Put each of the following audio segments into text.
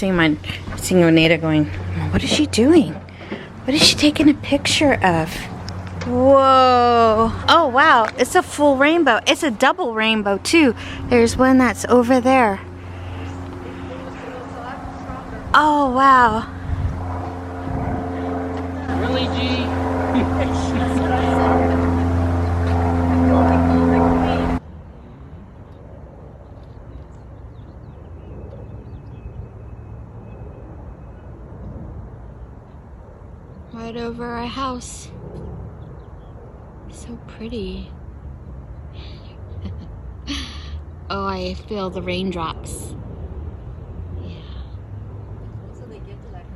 seeing Nada going, what is she doing? What is she taking a picture of? Whoa. Oh, wow. It's a full rainbow. It's a double rainbow, too. There's one that's over there. Oh, wow. Really, G? Right over our house. So pretty. Oh, I feel the raindrops. Yeah.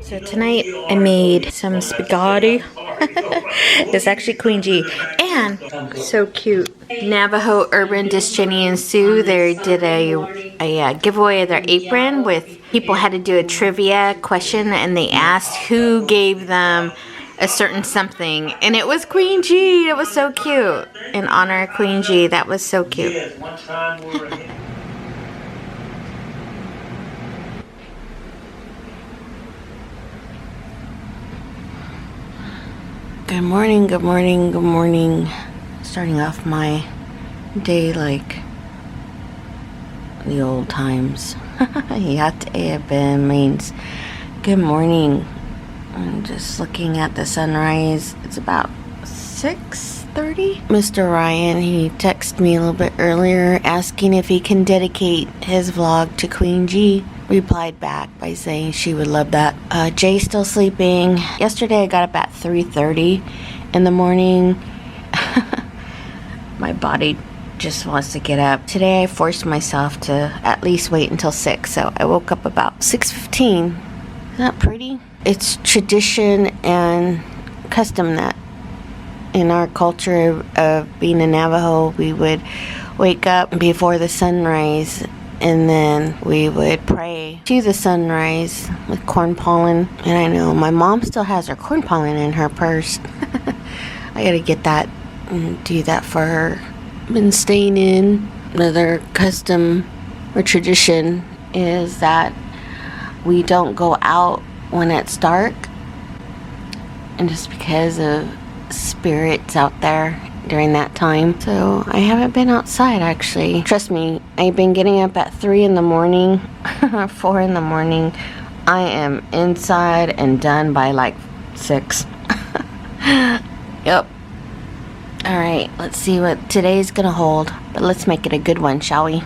So tonight I made some spaghetti. It's actually Queen G. And so cute. Navajo Urban Disc Jenny and Sue, they did a giveaway of their apron with people had to do a trivia question and they asked who gave them a certain something, and it was Queen G. It was so cute. In honor of Queen G. That was so cute. Good morning, good morning, good morning. Starting off my day like the old times. Yat means good morning. I'm just looking at the sunrise. It's about 6:30. Mr. Ryan, he texted me a little bit earlier asking if he can dedicate his vlog to Queen G. Replied back by saying she would love that. Jay's still sleeping. Yesterday I got up at 3:30 in the morning. My body just wants to get up. Today I forced myself to at least wait until 6, so I woke up about 6:15. Isn't that pretty? It's tradition and custom that in our culture of being a Navajo, we would wake up before the sunrise and then we would pray to the sunrise with corn pollen. And I know my mom still has her corn pollen in her purse. I gotta get that and do that for her. Been staying in. Another custom or tradition is that we don't go out when it's dark, and just because of spirits out there during that time. So I haven't been outside actually. Trust me, I've been getting up at 3 in the morning, 4 in the morning. I am inside and done by like 6. Yep. Alright, let's see what today's gonna hold, but let's make it a good one, shall we?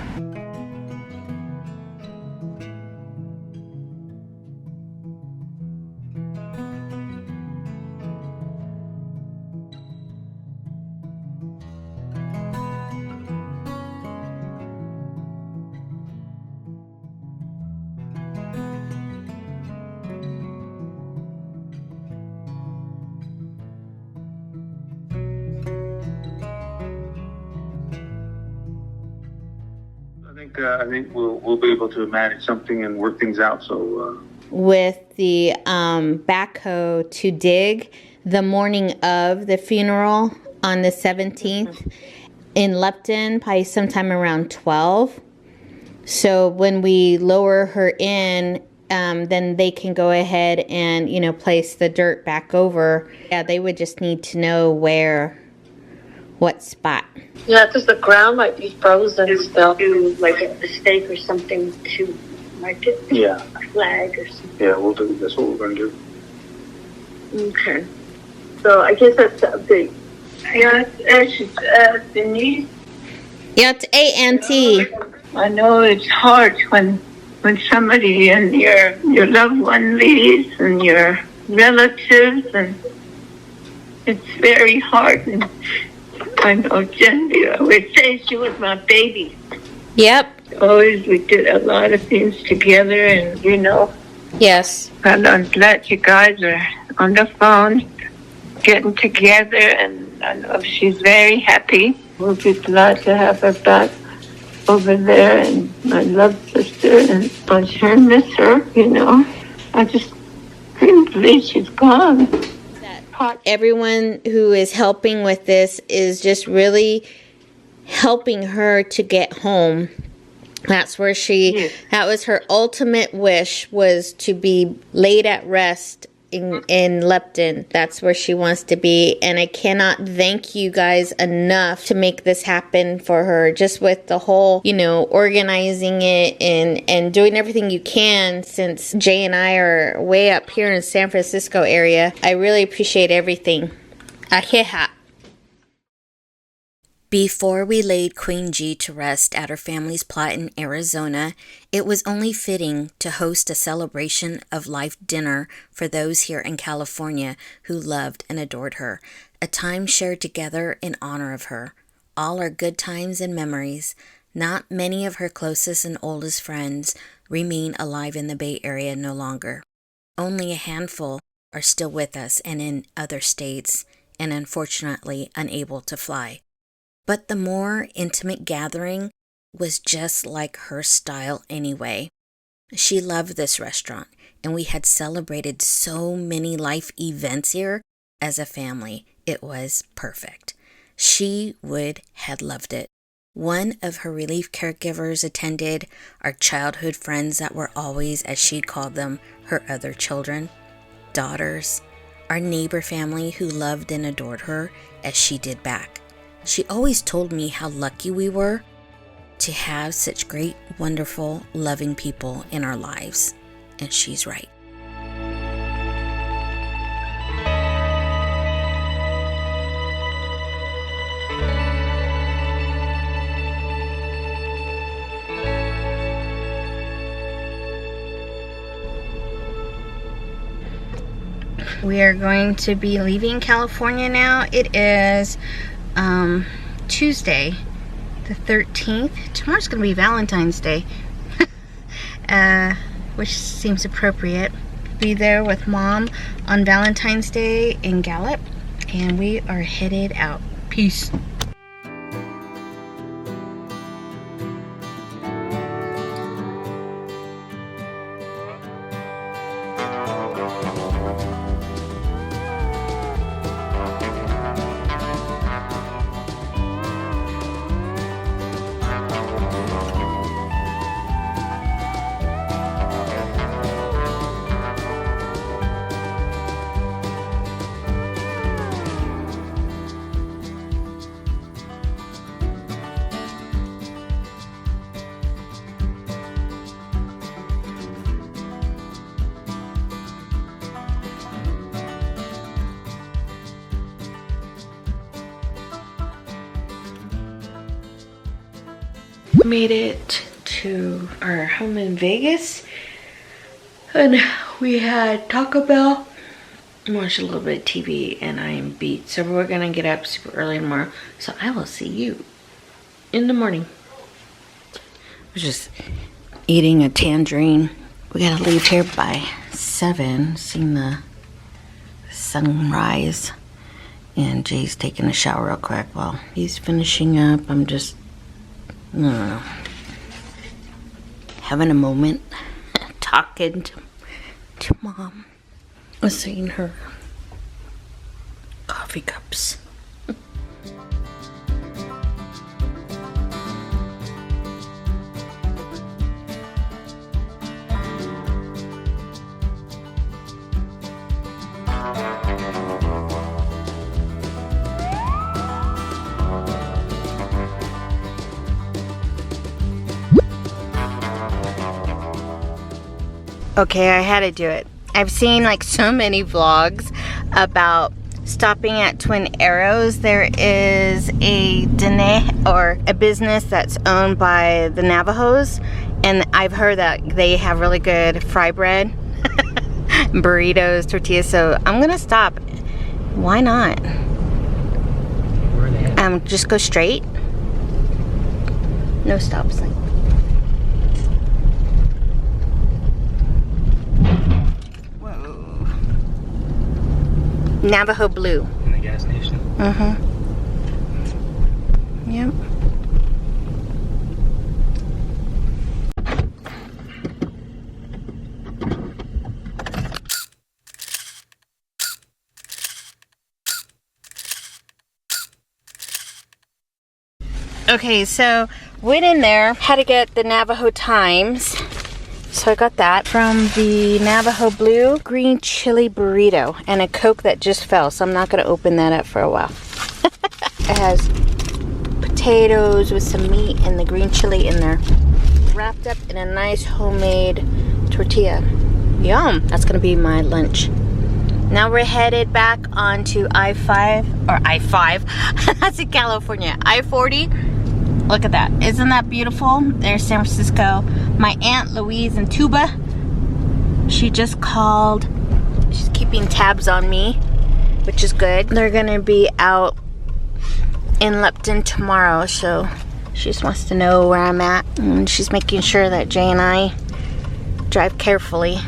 I think we'll be able to manage something and work things out. So with the backhoe to dig the morning of the funeral on the 17th in Lupton, probably sometime around 12. So when we lower her in, then they can go ahead and, you know, place the dirt back over. Yeah, they would just need to know what spot. Yeah, because the ground might be frozen still. Do like a stake or something to mark it? Yeah. A flag or something? Yeah, we'll do. That's what we're going to do. Okay. So I guess that's the update. Yeah, it's Denise. Yeah, it's A-N-T. I know it's hard when somebody and your loved one leaves and your relatives, and it's very hard. And I know Genevieve would say she was my baby. Yep. Always, we did a lot of things together, and you know. Yes. And I'm glad you guys are on the phone, getting together, and I know she's very happy. We'll be glad to have her back over there, and my love sister, and I sure miss her, you know. I just couldn't believe she's gone. Everyone who is helping with this is just really helping her to get home. That's where Yes. that was her ultimate wish, was to be laid at rest in Lupton. That's where she wants to be. And I cannot thank you guys enough to make this happen for her. Just with the whole, organizing it and doing everything you can, since Jay and I are way up here in San Francisco area. I really appreciate everything. Ajeha. Before we laid Queen G to rest at her family's plot in Arizona, it was only fitting to host a celebration of life dinner for those here in California who loved and adored her, a time shared together in honor of her. All are good times and memories. Not many of her closest and oldest friends remain alive in the Bay Area no longer. Only a handful are still with us and in other states, and unfortunately unable to fly. But the more intimate gathering was just like her style anyway. She loved this restaurant, and we had celebrated so many life events here as a family. It was perfect. She had loved it. One of her relief caregivers attended, our childhood friends that were always, as she called them, her other children, daughters, our neighbor family who loved and adored her as she did back. She always told me how lucky we were to have such great, wonderful, loving people in our lives. And she's right. We are going to be leaving California now. It is Tuesday, the 13th. Tomorrow's going to be Valentine's Day, which seems appropriate. Be there with Mom on Valentine's Day in Gallup, and we are headed out. Peace. Made it to our home in Vegas, and we had Taco Bell, watched a little bit of TV, and I am beat. So we're gonna get up super early tomorrow. So I will see you in the morning. I was just eating a tangerine. We gotta leave here by 7, seeing the sunrise. And Jay's taking a shower real quick while he's finishing up. I'm just having a moment, talking to Mom, seeing her coffee cups. Okay, I had to do it. I've seen like so many vlogs about stopping at Twin Arrows. There is a dine or a business that's owned by the Navajos, and I've heard that they have really good fry bread, burritos, tortillas. So I'm gonna stop. Why not? Where are they at? Just go straight. No stop sign. Navajo Blue. In the gas station. Yep. Okay, so went in there, had to get the Navajo Times. So I got that from the Navajo Blue green chili burrito and a Coke that just fell. So I'm not going to open that up for a while. It has potatoes with some meat and the green chili in there, wrapped up in a nice homemade tortilla. Yum! That's going to be my lunch. Now we're headed back onto I-5, or I-5, that's in California, I-40. Look at that. Isn't that beautiful? There's San Francisco. My Aunt Louise in Tuba, she just called. She's keeping tabs on me, which is good. They're gonna be out in Lupton tomorrow, so she just wants to know where I'm at. And she's making sure that Jay and I drive carefully.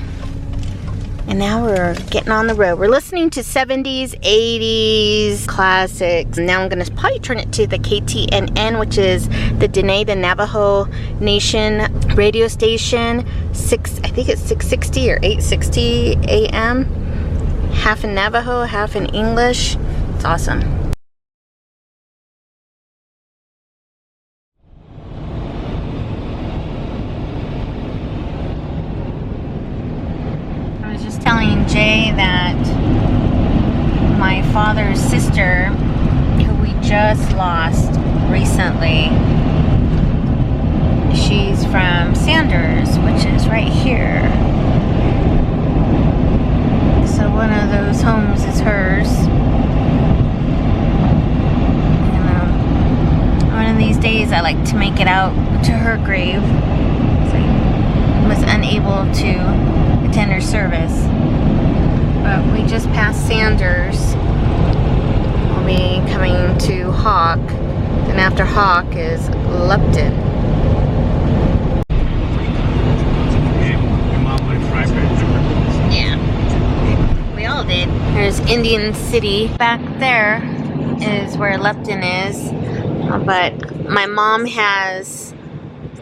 And now we're getting on the road. We're listening to 70s, 80s classics. Now I'm gonna probably turn it to the KTNN, which is the Dene, the Navajo Nation radio station. I think it's 660 or 860 AM. Half in Navajo, half in English. It's awesome. Telling Jay that my father's sister, who we just lost recently, she's from Sanders, which is right here. So one of those homes is hers. And one of these days I like to make it out to her grave. So I was unable to attend her service. But we just passed Sanders. We'll be coming to Hawk. And after Hawk is Lupton. Yeah. We all did. There's Indian City. Back there is where Lupton is. But my mom has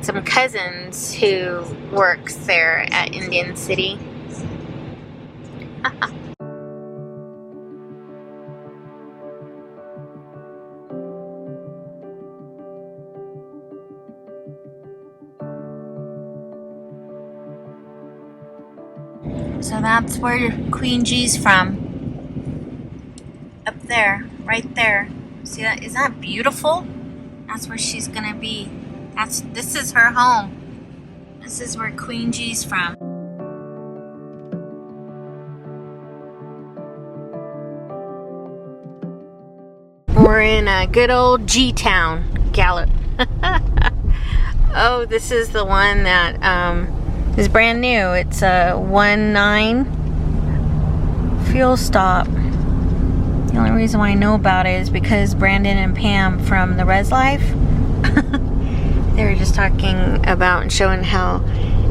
some cousins who works there at Indian City. So that's where Queen G's from. Up there, right there. See that? Isn't that beautiful? That's where she's gonna be. This is her home. This is where Queen G's from. We're in a good old G-Town, Gallup. Oh, this is the one that is brand new. It's a 1.9 fuel stop. The only reason why I know about it is because Brandon and Pam from the Res Life, they were just talking about and showing how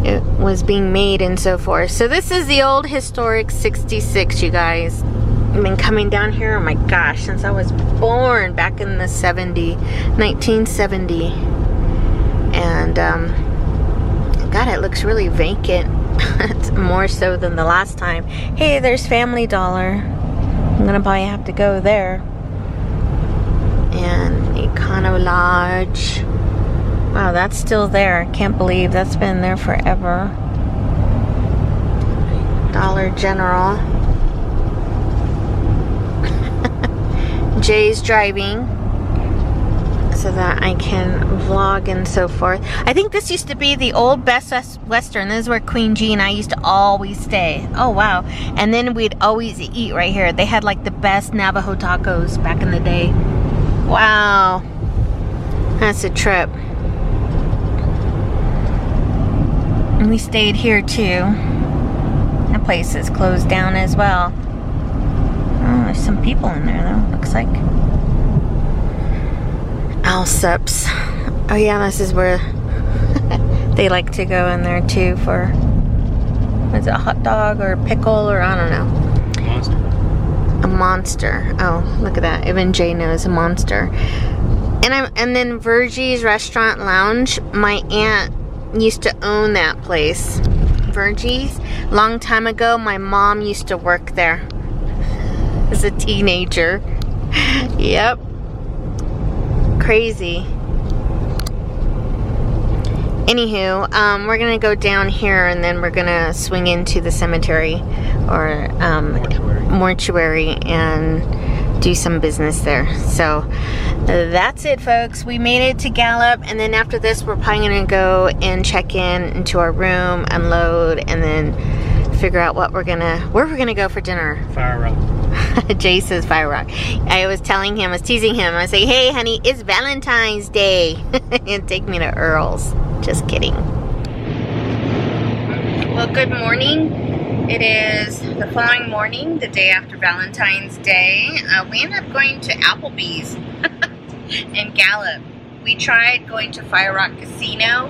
it was being made and so forth. So this is the old historic 66, you guys. I've been coming down here, oh my gosh, since I was born back in the 1970. And God, it looks really vacant. It's more so than the last time. Hey, there's Family Dollar. I'm gonna probably have to go there. And Econo Lodge. Wow, that's still there. I can't believe that's been there forever. Dollar General. Jay's driving so that I can vlog and so forth. I think this used to be the old Best Western. This is where Queen G and I used to always stay. Oh wow. And then we'd always eat right here. They had like the best Navajo tacos back in the day. Wow. That's a trip. And we stayed here too. That place is closed down as well. Oh, there's some people in there though, looks like. Alsups. Oh yeah, this is where they like to go in there too for, is it a hot dog or a pickle or I don't know. Monster. A monster. Oh, look at that. Even Jay knows a monster. And then VarieDEE's Restaurant Lounge. My aunt used to own that place. VarieDEE's. Long time ago, my mom used to work there as a teenager. Yep. Crazy. Anywho, we're gonna go down here and then we're gonna swing into the cemetery or mortuary and do some business there. So that's it, folks. We made it to Gallup, and then after this we're probably gonna go and check into our room, unload, and then figure out where we're gonna go for dinner. Fire Rock. Jay says Fire Rock. I was teasing him. I say, hey honey, it's Valentine's Day. And take me to Earl's. Just kidding. Well, good morning. It is the following morning, the day after Valentine's Day. We ended up going to Applebee's in Gallup. We tried going to Fire Rock Casino,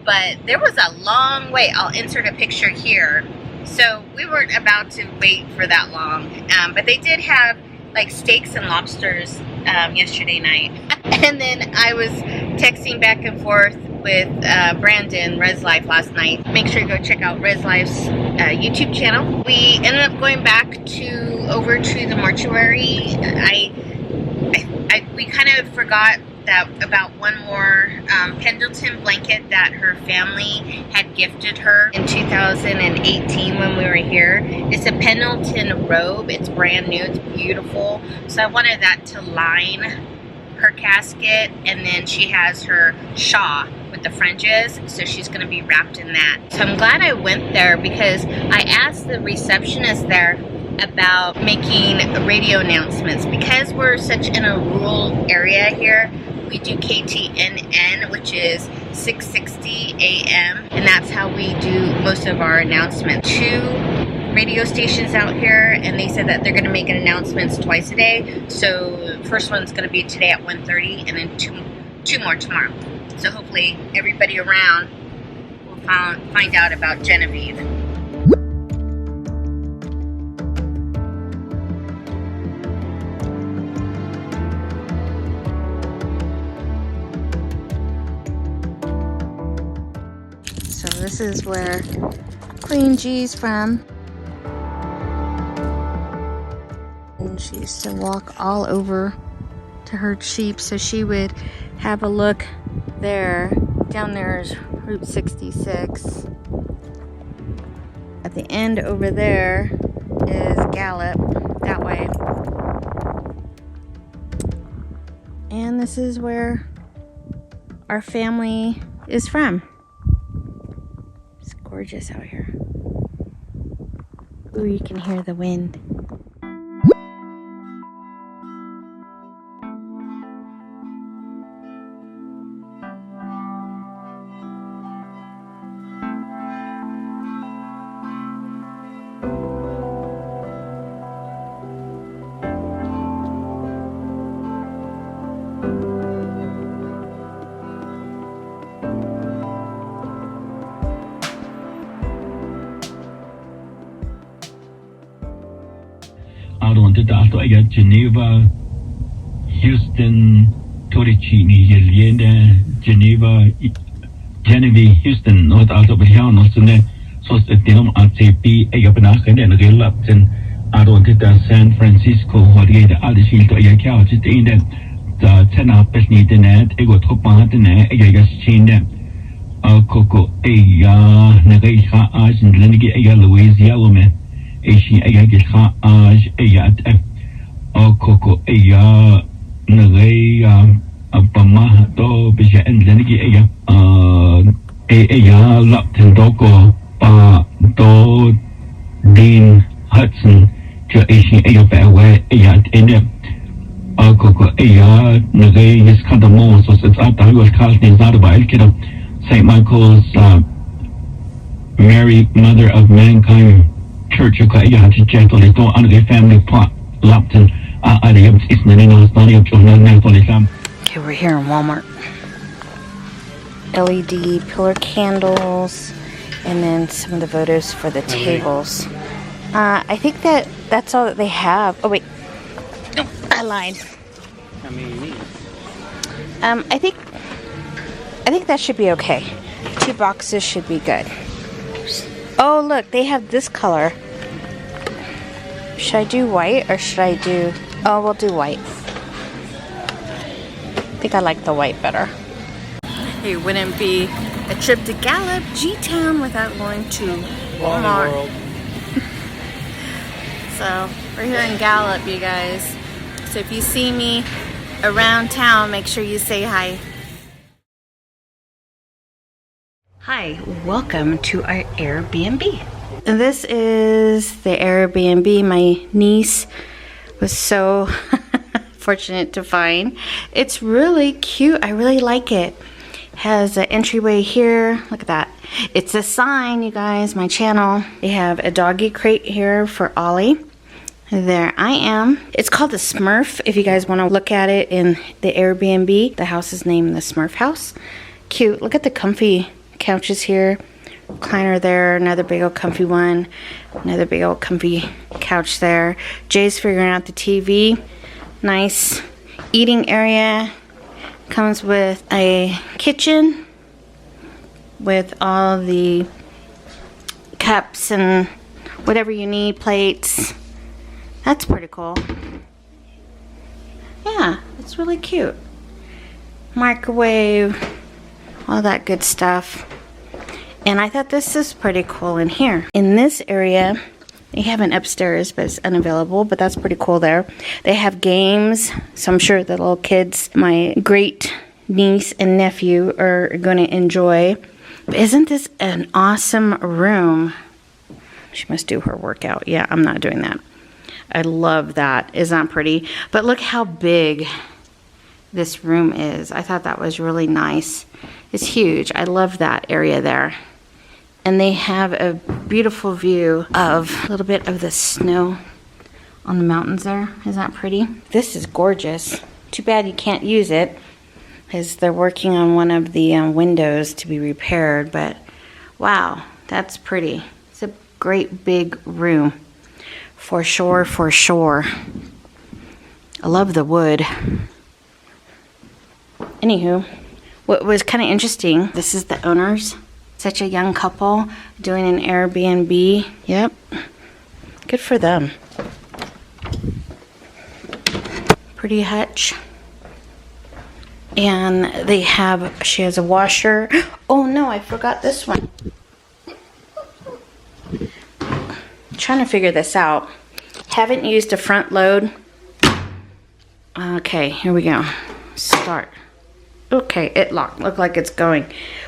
but there was a long wait. I'll insert a picture here. So we weren't about to wait for that long, but they did have like steaks and lobsters yesterday night. And then I was texting back and forth with Brandon, Res Life, last night. Make sure you go check out Res Life's YouTube channel. We ended up going back over to the mortuary. We kind of forgot about one more Pendleton blanket that her family had gifted her in 2018 when we were here. It's a Pendleton robe. It's brand new. It's beautiful. So I wanted that to line her casket, and then she has her shawl with the fringes, so she's going to be wrapped in that. So I'm glad I went there because I asked the receptionist there about making radio announcements. Because we're such in a rural area here, we do KTNN, which is 660 AM, and that's how we do most of our announcements. 2 radio stations out here, and they said that they're going to make announcements twice a day. So the first one's going to be today at 1:30, and then two more tomorrow. So hopefully everybody around will find out about Genevieve. So this is where Queen G's from. And she used to walk all over to herd sheep, so she would have a look there. Down there is Route 66. At the end over there is Gallup, that way. And this is where our family is from. It's gorgeous out here. Ooh, you can hear the wind. Geneva, Houston, Torricini, Yelena, Geneva, Genevieve, Houston, North Alto Bajano, Sostinom ACP, Ayapanaka, and Relapton, Adontita, San Francisco, Horieta, Adishil, Ayakao, just in the Tena Pesni, the net, Ego Topan, Ayagas Chin, Coco, Aya, Nagasha, Ash, and Lenigi, Aya, Louisiana woman, Asian Ayagas, Ash, Ayat. Coco Aya Nagay Pama to Bisha and Lenigi Aya Lapton Doko Pa Do Dean Hudson to Asian Aya Fairway Aya in it. Coco Aya Nagay is kind of more, so it's out there was casting out of Kiddo St. Michael's Mary Mother of Mankind Church of Aya to gently don't under the family plot Lapton. Okay, we're here in Walmart. LED pillar candles, and then some of the photos for the tables. I think that's all that they have. Oh wait, no, I lied. How many you need? I think that should be okay. 2 boxes should be good. Oh look, they have this color. Should I do white or should I do... Oh, we'll do white. I think I like the white better. It wouldn't be a trip to Gallup, G-Town, without going to Walmart. World. So we're here in Gallup, you guys. So if you see me around town, make sure you say hi. Hi, welcome to our Airbnb. This is the Airbnb my niece was so fortunate to find. It's really cute. I really like it. Has an entryway here. Look at that. It's a sign, you guys, my channel. They have a doggy crate here for Ollie. There I am. It's called the Smurf. If you guys want to look at it in the Airbnb, the house is named the Smurf House. Cute. Look at the comfy couches here. Recliner there. Another big old comfy one. Another big old comfy couch there. Jay's figuring out the TV. Nice eating area. Comes with a kitchen with all the cups and whatever you need, plates. That's pretty cool. Yeah, it's really cute. Microwave, all that good stuff. And I thought this is pretty cool in here. In this area, they have an upstairs, but it's unavailable, but that's pretty cool there. They have games, so I'm sure the little kids, my great niece and nephew, are going to enjoy. But isn't this an awesome room? She must do her workout. Yeah, I'm not doing that. I love that. Isn't that pretty? But look how big this room is. I thought that was really nice. It's huge. I love that area there. And they have a beautiful view of a little bit of the snow on the mountains there. Isn't that pretty? This is gorgeous. Too bad you can't use it because they're working on one of the windows to be repaired. But wow, that's pretty. It's a great big room. For sure, for sure. I love the wood. Anywho, what was kind of interesting, this is the owners. Such a young couple doing an Airbnb. Yep. Good for them. Pretty hutch. And she has a washer. Oh no, I forgot this one. Trying to figure this out. Haven't used a front load. Okay, here we go. Start. Okay, it locked. Looked like it's going.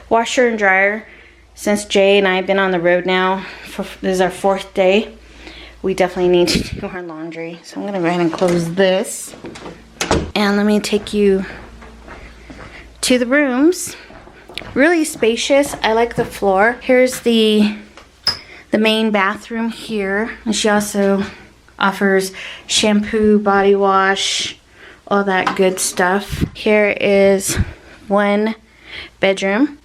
Washer and dryer. Since Jay and I have been on the road now, this is our 4th day, we definitely need to do our laundry. So I'm going to go ahead and close this. And let me take you to the rooms. Really spacious. I like the floor. Here's the main bathroom here. And she also offers shampoo, body wash, all that good stuff. Here is one bedroom.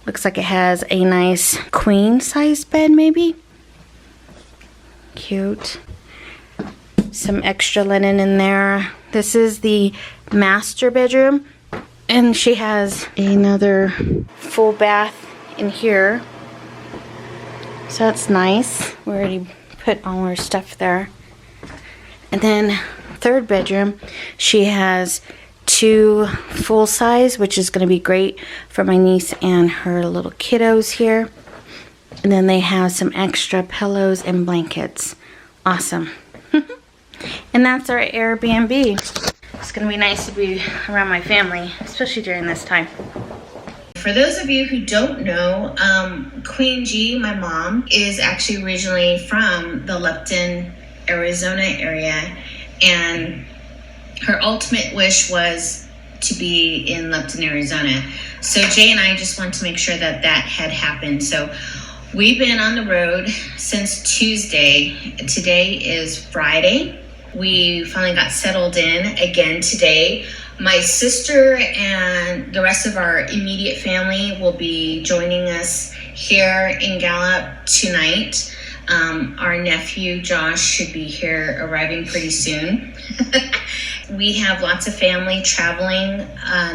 Looks like it has a nice queen size bed maybe. Cute. Some extra linen in there. This is the master bedroom. And she has another full bath in here. So that's nice. We already put all our stuff there. And then 3rd bedroom, she has 2 full size, which is going to be great for my niece and her little kiddos here. And then they have some extra pillows and blankets. Awesome. And that's our Airbnb. It's going to be nice to be around my family, especially during this time. For those of you who don't know, Queen G, my mom, is actually originally from the Lupton, Arizona area, and her ultimate wish was to be in Lupton, Arizona. So Jay and I just wanted to make sure that that had happened. So we've been on the road since Tuesday. Today is Friday. We finally got settled in again today. My sister and the rest of our immediate family will be joining us here in Gallup tonight. Our nephew Josh should be here arriving pretty soon. We have lots of family traveling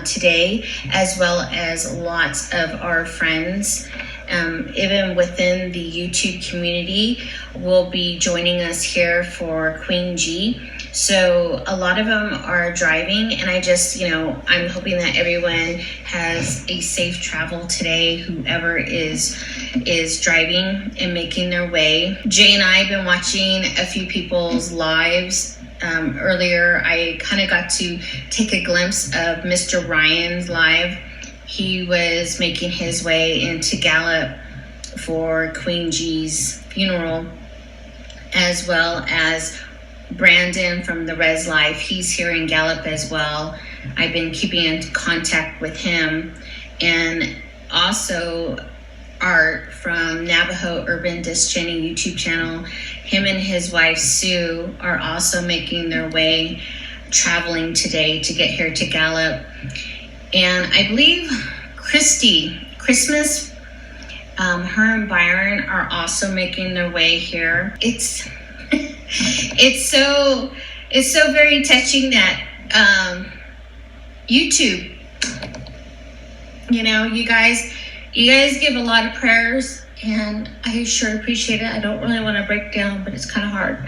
today, as well as lots of our friends even within the YouTube community, will be joining us here for Queen G. So a lot of them are driving, and I just, I'm hoping that everyone has a safe travel today, whoever is driving and making their way. Jay and I have been watching a few people's lives. Earlier, I kind of got to take a glimpse of Mr. Ryan's live. He was making his way into Gallup for Queen G's funeral, as well as Brandon from the Res Life. He's here in Gallup as well. I've been keeping in contact with him. And also Art from Navajo Urban Disc Jockey YouTube channel. Him and his wife Sue are also making their way, traveling today to get here to Gallup. And I believe Christmas, her and Byron are also making their way here. It's so very touching that YouTube, you guys give a lot of prayers, and I sure appreciate it. I don't really want to break down, but it's kind of hard.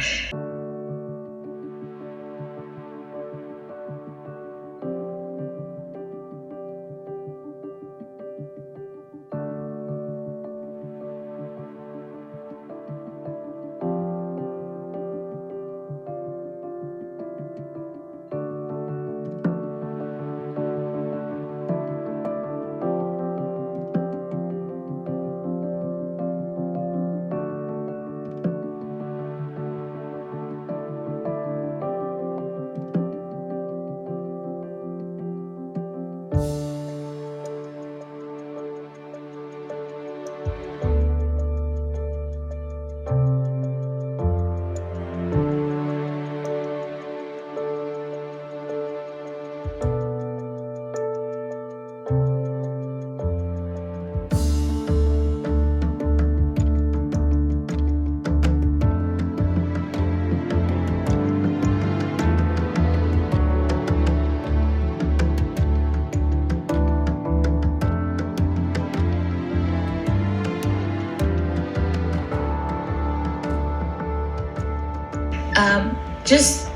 Just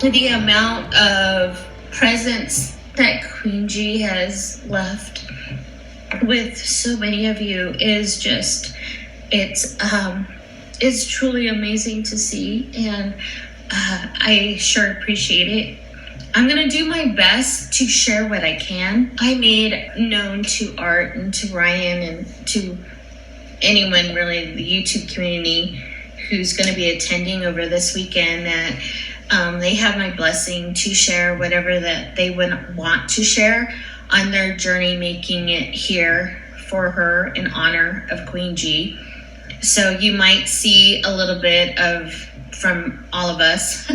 the amount of presence that Queen G has left with so many of you is just, it's truly amazing to see, and I sure appreciate it. I'm gonna do my best to share what I can. I made known to Art and to Ryan and to anyone really in the YouTube community who's going to be attending over this weekend that they have my blessing to share whatever that they would want to share on their journey making it here for her in honor of Queen G. So you might see a little bit from all of us,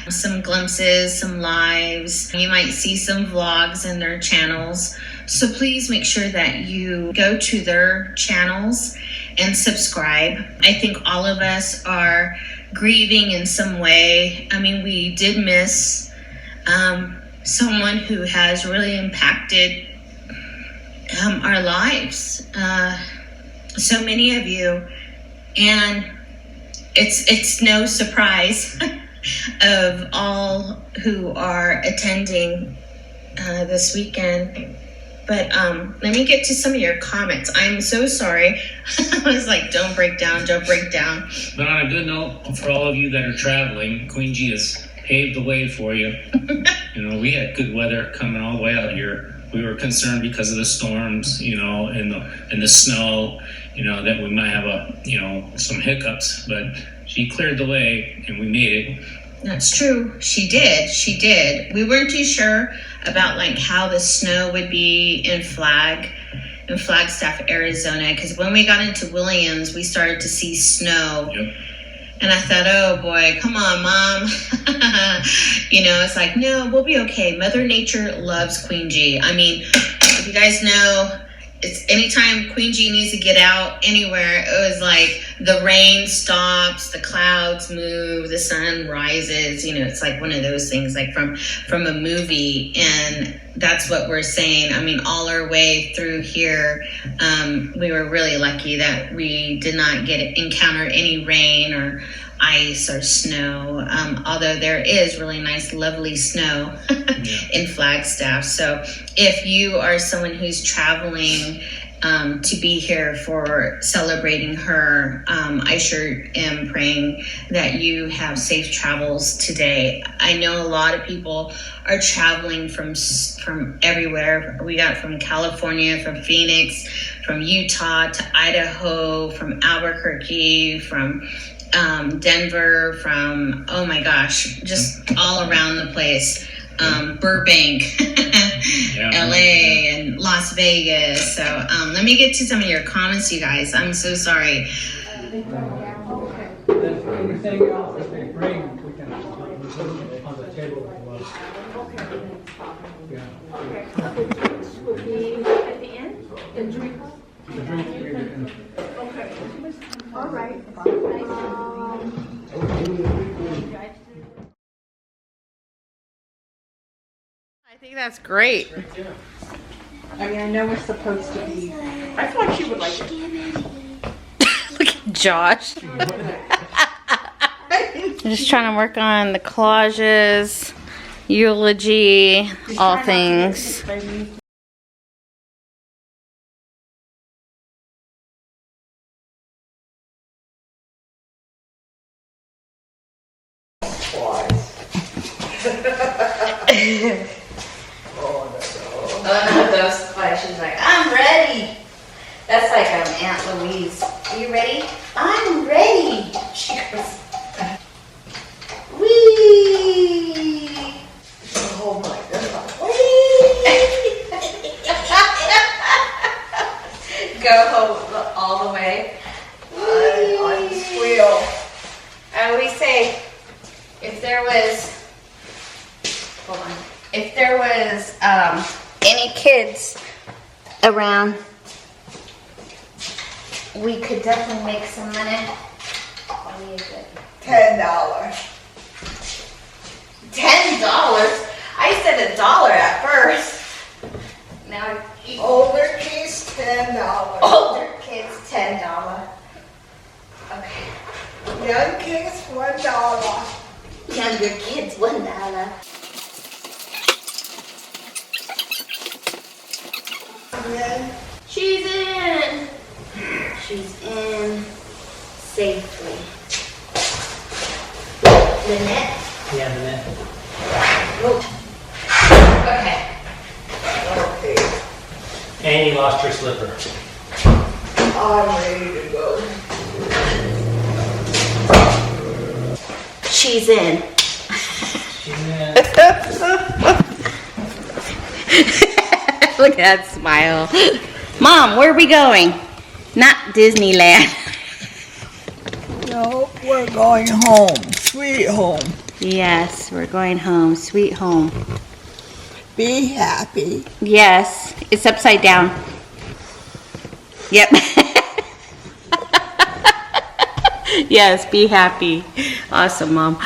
some glimpses, some lives. You might see some vlogs in their channels. So please make sure that you go to their channels and subscribe. I think all of us are grieving in some way. I mean, we did miss someone who has really impacted our lives. So many of you, and it's no surprise of all who are attending this weekend. But let me get to some of your comments. I'm so sorry. I was like, don't break down. But on a good note, for all of you that are traveling, Queen G has paved the way for you. We had good weather coming all the way out here. We were concerned because of the storms, and the snow, that we might have some hiccups. But she cleared the way, and we made it. That's true. She did. We weren't too sure about how the snow would be in Flagstaff, Arizona, because when we got into Williams, we started to see snow. Yep. And I thought, oh boy, come on, Mom. It's like, no, we'll be okay. Mother Nature loves Queen G. I mean, if you guys know, it's anytime Queen G needs to get out anywhere, it was like the rain stops, the clouds move, the sun rises. You know, it's like one of those things like from a movie. And that's what we're saying. I mean, all our way through here, we were really lucky that we did not encounter any rain or ice or snow, although there is really nice, lovely snow in Flagstaff. So if you are someone who's traveling to be here for celebrating her, I sure am praying that you have safe travels today. I know a lot of people are traveling from everywhere. We got from California, from Phoenix, from Utah to Idaho, from Albuquerque, from Denver, from, oh my gosh, just all around the place. Burbank, LA, and Las Vegas. So let me get to some of your comments, you guys. I'm so sorry. Everything else, if they bring, we can put it on the table as well. Yeah. Okay. The drinks will be at the end? The drinks? The drinks, we can. Okay. All right. I think that's great. I mean, I know we're supposed to be. I thought she would like it. Look at Josh. I'm just trying to work on the collages, eulogy, all things. Oh, those questions like, I'm ready. That's like Aunt Louise. Are you ready? I'm ready. She goes, wee. Oh my goodness. Wee. Go all the way. On the squeal. I always say, if there was, hold on, if there was any kids around, we could definitely make some money. What is it? $10. $10? I said $1 at first. Now older kids $10. Older kids $10. Okay. Young kids $1. Younger kids $1. She's in. She's in safely. Lynette? Yeah, Lynette. Okay. Okay. Annie lost her slipper. I'm ready to go. She's in. She's in. Look at that smile. Mom, where are we going? Not Disneyland. No, we're going home. Sweet home. Yes, we're going home. Sweet home. Be happy. Yes, it's upside down. Yep. Yes, be happy. Awesome, Mom.